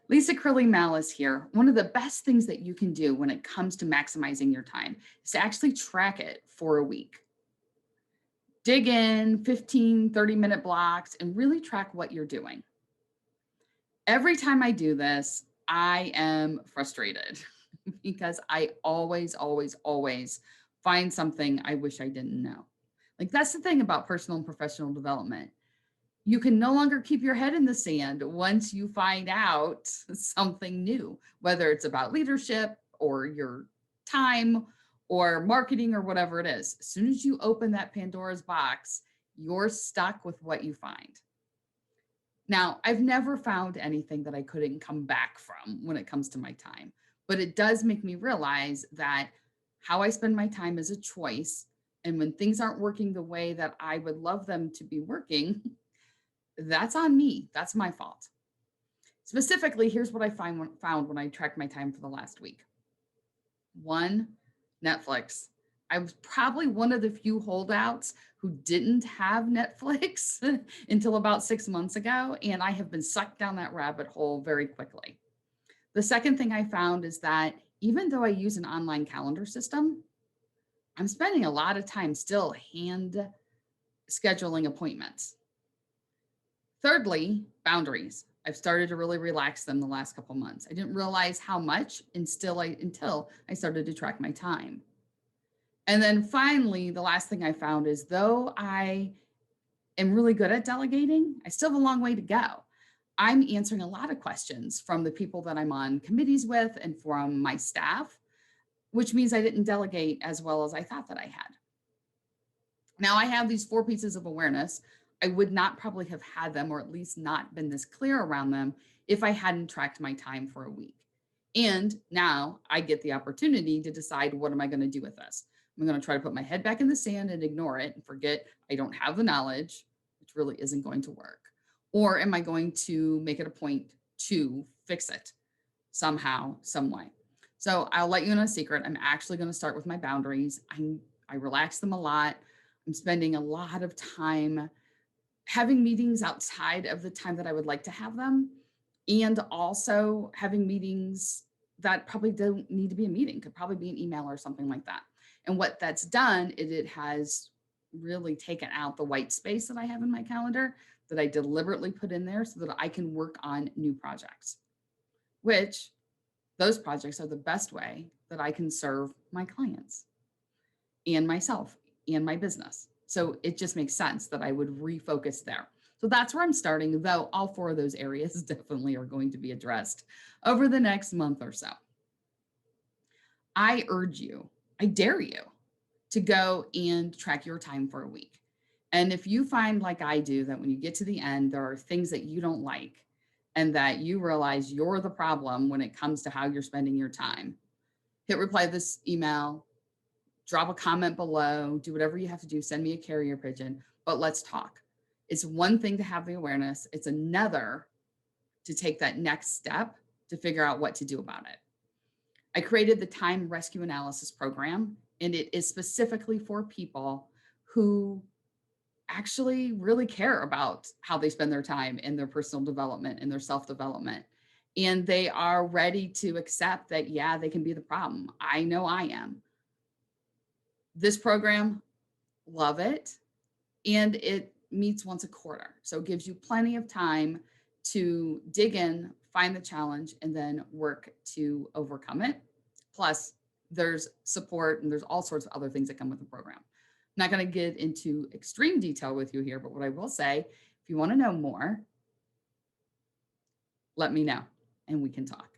Lisa Curly Mallis here. One of the best things that you can do when it comes to maximizing your time is to actually track it for a week. Dig in 15, 30-minute blocks and really track what you're doing. Every time I do this, I am frustrated because I always find something I wish I didn't know. Like that's the thing about personal and professional development. You can no longer keep your head in the sand once you find out something new, whether it's about leadership or your time or marketing or whatever it is. As soon as you open that Pandora's box, you're stuck with what you find. Now, I've never found anything that I couldn't come back from when it comes to my time, but it does make me realize that how I spend my time is a choice. And when things aren't working the way that I would love them to be working, that's on me. That's my fault. Specifically, here's what I found when I tracked my time for the last week. One, Netflix. I was probably one of the few holdouts who didn't have Netflix until about 6 months ago, and I have been sucked down that rabbit hole very quickly. The second thing I found is that even though I use an online calendar system, I'm spending a lot of time still hand scheduling appointments. Thirdly, boundaries. I've started to really relax them the last couple months. I didn't realize how much until I started to track my time. And then finally, the last thing I found is though I am really good at delegating, I still have a long way to go. I'm answering a lot of questions from the people that I'm on committees with and from my staff, which means I didn't delegate as well as I thought that I had. Now I have these 4 pieces of awareness. I would not probably have had them, or at least not been this clear around them, if I hadn't tracked my time for a week. And now I get the opportunity to decide, what am I going to do with this? I'm going to try to put my head back in the sand and ignore it and forget I don't have the knowledge, which really isn't going to work. Or am I going to make it a point to fix it somehow, some way? So I'll let you in a secret. I'm actually going to start with my boundaries. I relax them a lot. I'm spending a lot of time having meetings outside of the time that I would like to have them, and also having meetings that probably don't need to be a meeting, could probably be an email or something like that. And what that's done is it has really taken out the white space that I have in my calendar that I deliberately put in there so that I can work on new projects, which those projects are the best way that I can serve my clients and myself and my business. So it just makes sense that I would refocus there. So that's where I'm starting, though all 4 of those areas definitely are going to be addressed over the next month or so. I urge you, I dare you to go and track your time for a week. And if you find, like I do, that when you get to the end, there are things that you don't like and that you realize you're the problem when it comes to how you're spending your time, hit reply to this email, drop a comment below, do whatever you have to do, send me a carrier pigeon, but let's talk. It's one thing to have the awareness, it's another to take that next step to figure out what to do about it. I created the Time Rescue Analysis Program, and it is specifically for people who actually really care about how they spend their time in their personal development and their self-development. And they are ready to accept that, yeah, they can be the problem. I know I am. This program, love it. And it meets once a quarter. So it gives you plenty of time to dig in, find the challenge, and then work to overcome it. Plus, there's support and there's all sorts of other things that come with the program. I'm not going to get into extreme detail with you here, but what I will say, if you want to know more, let me know and we can talk.